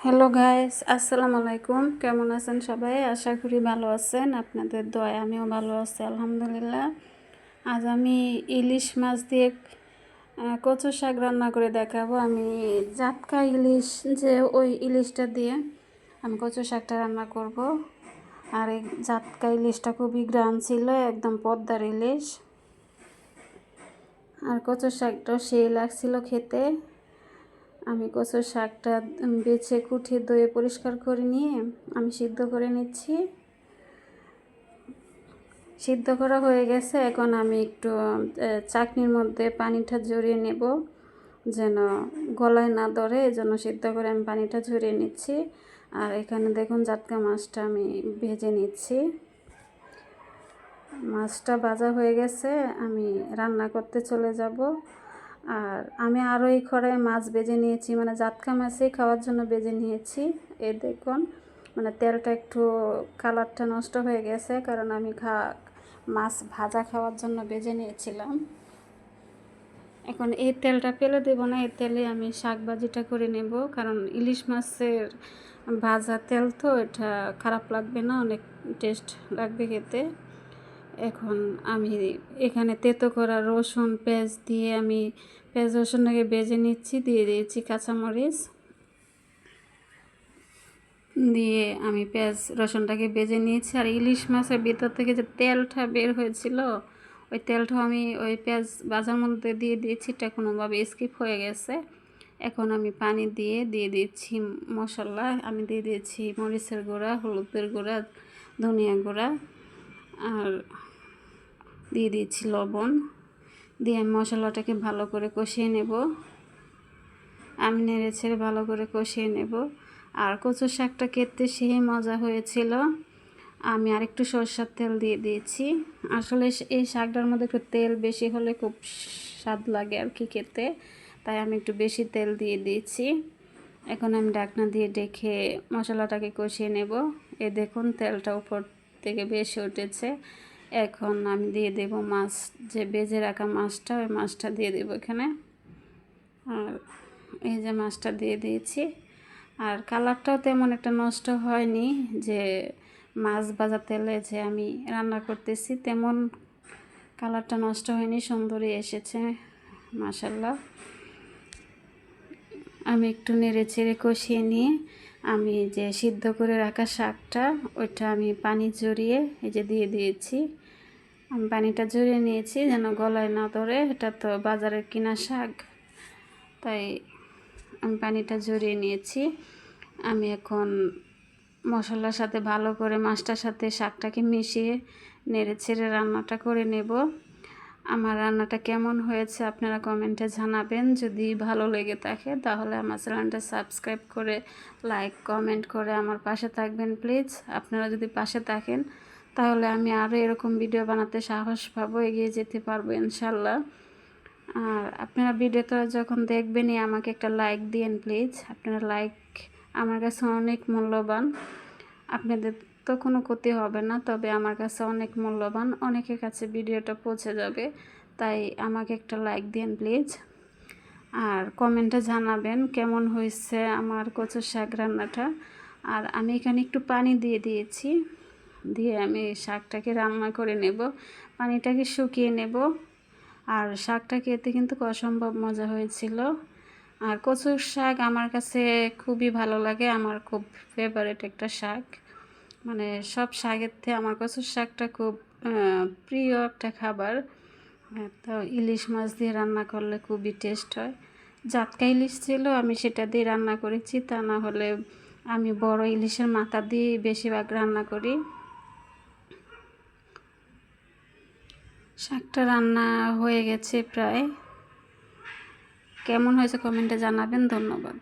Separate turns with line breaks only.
Hello guys, আসসালামু আলাইকুম। কেমন আছেন সবাই? আশা করি ভালো আছেন। আপনাদের দয়ায় আমিও ভালো আছি, আলহামদুলিল্লাহ। আজ আমি ইলিশ মাছ দিয়ে কচু শাক রান্না করে দেখাবো। আমি জাটকা ইলিশ, যে ওই ইলিশটা দিয়ে আমি কচু শাকটা রান্না করব। আর এই জাটকা ইলিশটা খুবই গ্রান ছিল, একদম পদ্মার ইলিশ। আর কচু শাকটাও সেই লাগছিল খেতে। আমি কচুর শাকটা বেছে কুটে ধুয়ে পরিষ্কার করে নিয়ে আমি সিদ্ধ করে নিচ্ছি। সিদ্ধ করা হয়ে গেছে। এখন আমি একটু চাটনির মধ্যে পানিটা ঝরিয়ে নেব, যেন গলায় না ধরে। এই জন্য সিদ্ধ করে আমি পানিটা ঝরিয়ে নিচ্ছি। আর এখানে দেখুন জাটকা মাছটা আমি ভেজে নিচ্ছি। মাছটা ভাজা হয়ে গেছে, আমি রান্না করতে চলে যাব। আর আমি আরও এই কড়াইয়ে মাছ ভেজে নিয়েছি, মানে জাটকা মাছই খাওয়ার জন্য ভেজে নিয়েছি। এই দেখুন, মানে তেলটা একটু কালারটা নষ্ট হয়ে গেছে, কারণ আমি মাছ ভাজা খাওয়ার জন্য ভেজে নিয়েছিলাম। এখন এই তেলটা ফেলে দেব না, এই তেলে আমি শাক ভাজিটা করে নেব, কারণ ইলিশ মাছের ভাজা তেল তো এটা খারাপ লাগবে না, অনেক টেস্ট লাগবে খেতে। এখন আমি এখানে তেতো করা রসুন পেঁয়াজ দিয়ে আমি পেঁয়াজ রসুনটাকে ভেজে নিচ্ছি। দিয়ে দিয়েছি কাঁচামরিচ, দিয়ে আমি পেঁয়াজ রসুনটাকে ভেজে নিয়েছি। আর ইলিশ মাছের ভিতর থেকে যে তেলটা বের হয়েছিল, ওই তেলটাও আমি ওই পেঁয়াজ ভাজার মধ্যে দিয়ে দিয়েছি। এটা কোনোভাবে স্কিপ হয়ে গেছে। এখন আমি পানি দিয়ে দিচ্ছি মশলা। আমি দিয়ে দিয়েছি মরিচের গুঁড়া, হলুদের গুঁড়া, ধনিয়া গুঁড়া, আর দিয়ে দিয়েছি লবণ। দিয়ে আমি মশলাটাকে ভালো করে কষিয়ে নেব। আমি নেড়ে ছেড়ে ভালো করে কষিয়ে নেব। আর কচু শাকটা খেতে সেই মজা হয়েছিল। আমি আরেকটু সরষের তেল দিয়ে দিয়েছি। আসলে এই শাকটার মধ্যে একটু তেল বেশি হলে খুব স্বাদ লাগে আর কি খেতে, তাই আমি একটু বেশি তেল দিয়ে দিয়েছি। এখন আমি ঢাকনা দিয়ে ঢেকে মশলাটাকে কষিয়ে নেব। এই দেখুন তেলটা উপর থেকে বেশি উঠেছে। এখন আমি দিয়ে দেব মাছ, যে ভেজে রাখা মাছটা, ওই মাছটা দিয়ে দেব এখানে। আর এই যে মাছটা দিয়ে দিয়েছি। আর কালারটাও তেমন একটা নষ্ট হয়নি, যে মাছ ভাজা তেলে যে আমি রান্না করতেছি তেমন কালারটা নষ্ট হয়নি, সুন্দরই এসেছে মাশাআল্লাহ। আমি একটু নেড়ে চেড়ে কষিয়ে নিয়ে আমি যে সিদ্ধ করে রাখা শাকটা, ওইটা আমি পানি ঝরিয়ে এই যে দিয়ে দিয়েছি। আমি পানিটা ঝরিয়ে নিয়েছি যেন গলায় না ধরে, এটা তো বাজারের কিনা শাক, তাই আমি পানিটা ঝরিয়ে নিয়েছি। আমি এখন মশলার সাথে ভালো করে মাছটার সাথে শাকটাকে মিশিয়ে নেড়ে ছেড়ে রান্নাটা করে নেব। আমার রান্নাটা কেমন হয়েছে আপনারা কমেন্টে জানাবেন। যদি ভালো লেগে থাকে তাহলে আমার চ্যানেলটা সাবস্ক্রাইব করে লাইক কমেন্ট করে আমার পাশে থাকবেন প্লিজ। আপনারা যদি পাশে থাকেন তাহলে আমি আরও এরকম ভিডিও বানাতে সাহস পাবো, এগিয়ে যেতে পারবো ইনশাল্লাহ। আর আপনারা ভিডিওটা যখন দেখবেনই আমাকে একটা লাইক দিন প্লিজ। আপনারা লাইক আমার কাছে অনেক মূল্যবান। আপনাদের তো কোনো ক্ষতি হবে না, তবে আমার কাছে অনেক মূল্যবান, অনেকের কাছে ভিডিওটা পৌঁছে যাবে, তাই আমাকে একটা লাইক দিন প্লিজ। আর কমেন্টে জানাবেন কেমন হয়েছে আমার কচু শাক রান্নাটা। আর আমি এখানে একটু পানি দিয়ে দিয়েছি, দিয়ে আমি শাকটাকে রান্না করে নেব, পানিটাকে শুকিয়ে নেব। আর শাকটা খেতে কিন্তু অসম্ভব মজা হয়েছিল। আর কচুর শাক আমার কাছে খুবই ভালো লাগে, আমার খুব ফেভারিট একটা শাক। মানে সব শাকের থেকে আমার কচুর শাকটা খুব প্রিয় একটা খাবার। তো ইলিশ মাছ দিয়ে রান্না করলে খুবই টেস্ট হয়। জাটকা ইলিশ ছিল, আমি সেটা দিয়ে রান্না করেছি, তা না হলে আমি বড় ইলিশের মাথা দিয়ে বেশিরভাগ রান্না করি। শাকটা রান্না হয়ে গেছে প্রায়। কেমন হয়েছে কমেন্টে জানাবেন। ধন্যবাদ।